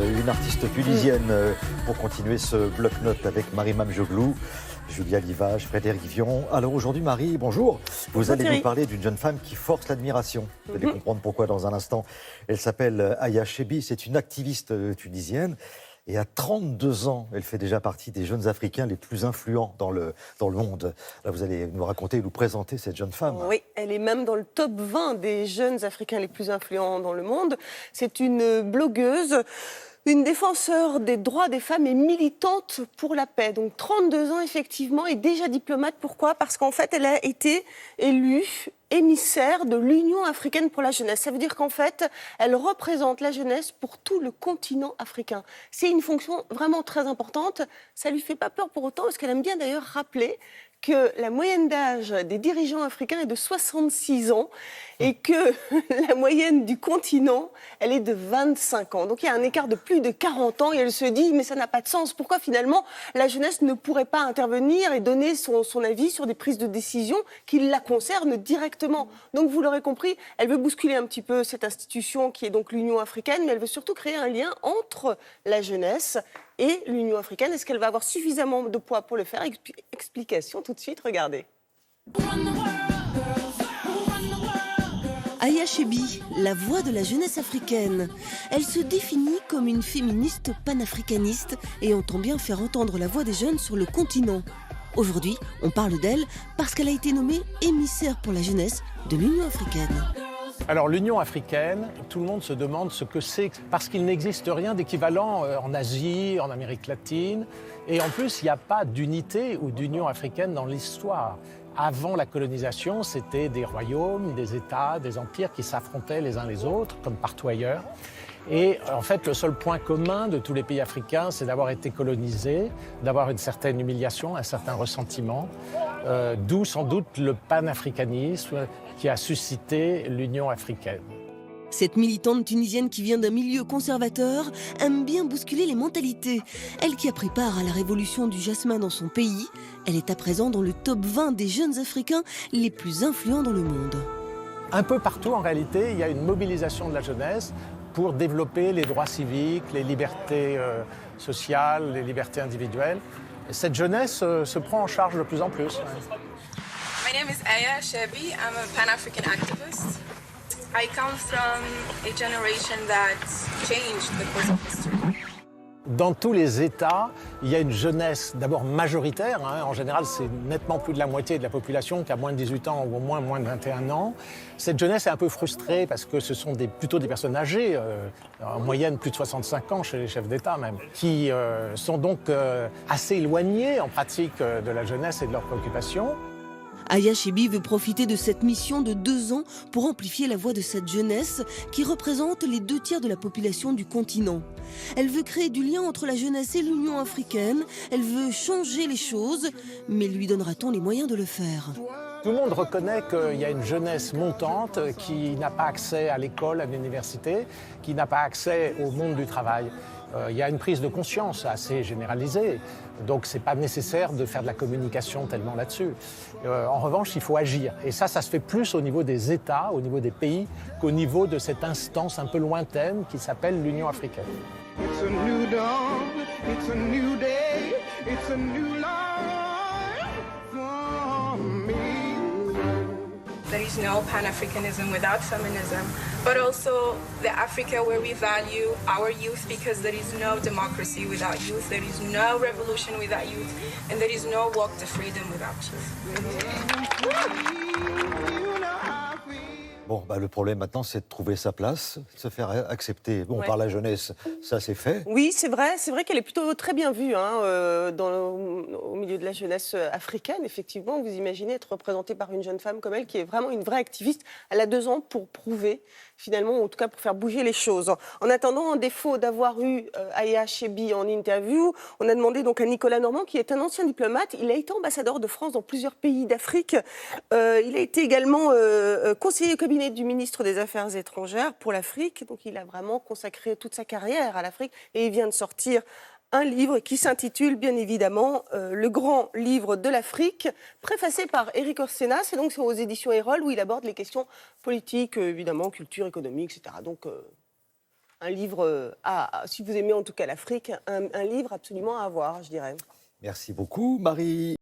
Une artiste tunisienne pour continuer ce bloc-notes avec Marie-Mame Joglou, Julia Livage, Frédéric Vion. Alors aujourd'hui, Marie, bonjour. Vous allez nous parler d'une jeune femme qui force l'admiration. Vous allez comprendre pourquoi dans un instant. Elle s'appelle Aya Chebbi, c'est une activiste tunisienne. Et à 32 ans, elle fait déjà partie des jeunes Africains les plus influents dans le monde. Là, vous allez nous raconter, nous présenter cette jeune femme. Oui, elle est même dans le top 20 des jeunes Africains les plus influents dans le monde. C'est une blogueuse, une défenseure des droits des femmes et militante pour la paix. Donc 32 ans, effectivement, et déjà diplomate. Pourquoi ? Parce qu'en fait, elle a été élue émissaire de l'Union africaine pour la jeunesse. Ça veut dire qu'en fait, elle représente la jeunesse pour tout le continent africain. C'est une fonction vraiment très importante. Ça ne lui fait pas peur pour autant, parce qu'elle aime bien d'ailleurs rappeler que la moyenne d'âge des dirigeants africains est de 66 ans et que la moyenne du continent, elle est de 25 ans. Donc il y a un écart de plus de 40 ans et elle se dit, mais ça n'a pas de sens. Pourquoi finalement la jeunesse ne pourrait pas intervenir et donner son avis sur des prises de décision qui la concernent directement ? Donc vous l'aurez compris, elle veut bousculer un petit peu cette institution qui est donc l'Union africaine, mais elle veut surtout créer un lien entre la jeunesse et l'Union africaine. Est-ce qu'elle va avoir suffisamment de poids pour le faire ? Explication tout de suite, regardez. Aya Chebbi, la voix de la jeunesse africaine. Elle se définit comme une féministe panafricaniste et entend bien faire entendre la voix des jeunes sur le continent. Aujourd'hui, on parle d'elle parce qu'elle a été nommée émissaire pour la jeunesse de l'Union africaine. Alors l'Union africaine, tout le monde se demande ce que c'est, parce qu'il n'existe rien d'équivalent en Asie, en Amérique latine. Et en plus, il n'y a pas d'unité ou d'Union africaine dans l'histoire. Avant la colonisation, c'était des royaumes, des États, des empires qui s'affrontaient les uns les autres, comme partout ailleurs. Et en fait, le seul point commun de tous les pays africains, c'est d'avoir été colonisés, d'avoir une certaine humiliation, un certain ressentiment, d'où sans doute le panafricanisme qui a suscité l'Union africaine. Cette militante tunisienne qui vient d'un milieu conservateur aime bien bousculer les mentalités. Elle qui a pris part à la révolution du jasmin dans son pays, elle est à présent dans le top 20 des jeunes Africains les plus influents dans le monde. Un peu partout, en réalité, il y a une mobilisation de la jeunesse pour développer les droits civiques, les libertés sociales, les libertés individuelles. Et cette jeunesse se prend en charge de plus en plus. My name is Aya Chebbi. I'm a Pan-African activist. I come from a generation that changed the course of history. Dans tous les États, il y a une jeunesse d'abord majoritaire. En général, c'est nettement plus de la moitié de la population qui a moins de 18 ans ou au moins de 21 ans. Cette jeunesse est un peu frustrée parce que ce sont plutôt des personnes âgées, en moyenne plus de 65 ans chez les chefs d'État même, qui sont donc assez éloignées en pratique de la jeunesse et de leurs préoccupations. Aya Chebbi veut profiter de cette mission de 2 ans pour amplifier la voix de cette jeunesse qui représente les 2 tiers de la population du continent. Elle veut créer du lien entre la jeunesse et l'Union africaine, elle veut changer les choses, mais lui donnera-t-on les moyens de le faire ? Tout le monde reconnaît qu'il y a une jeunesse montante qui n'a pas accès à l'école, à l'université, qui n'a pas accès au monde du travail. Il y a une prise de conscience assez généralisée, donc ce n'est pas nécessaire de faire de la communication tellement là-dessus. En revanche, il faut agir. Et ça se fait plus au niveau des États, au niveau des pays, qu'au niveau de cette instance un peu lointaine qui s'appelle l'Union africaine. It's a new dawn, it's a new day, it's a new life for me. There is no Pan-Africanism without feminism, but also the Africa where we value our youth, because there is no democracy without youth, there is no revolution without youth, and there is no walk to freedom without youth. Bon, le problème maintenant, c'est de trouver sa place, de se faire accepter par la jeunesse. Ça, c'est fait. Oui, c'est vrai qu'elle est plutôt très bien vue au milieu de la jeunesse africaine. Effectivement, vous imaginez être représentée par une jeune femme comme elle, qui est vraiment une vraie activiste. Elle a 2 ans pour prouver, finalement, en tout cas pour faire bouger les choses. En attendant, en défaut d'avoir eu Aya Chebbi en interview, on a demandé donc à Nicolas Normand, qui est un ancien diplomate. Il a été ambassadeur de France dans plusieurs pays d'Afrique. Il a été également conseiller au cabinet du ministre des Affaires étrangères pour l'Afrique. Donc il a vraiment consacré toute sa carrière à l'Afrique et il vient de sortir un livre qui s'intitule bien évidemment Le grand livre de l'Afrique, préfacé par Éric Orsena. C'est donc aux éditions Erol où il aborde les questions politiques, évidemment, culture, économie, etc. Donc un livre, si vous aimez en tout cas l'Afrique, un livre absolument à avoir, je dirais. Merci beaucoup, Marie.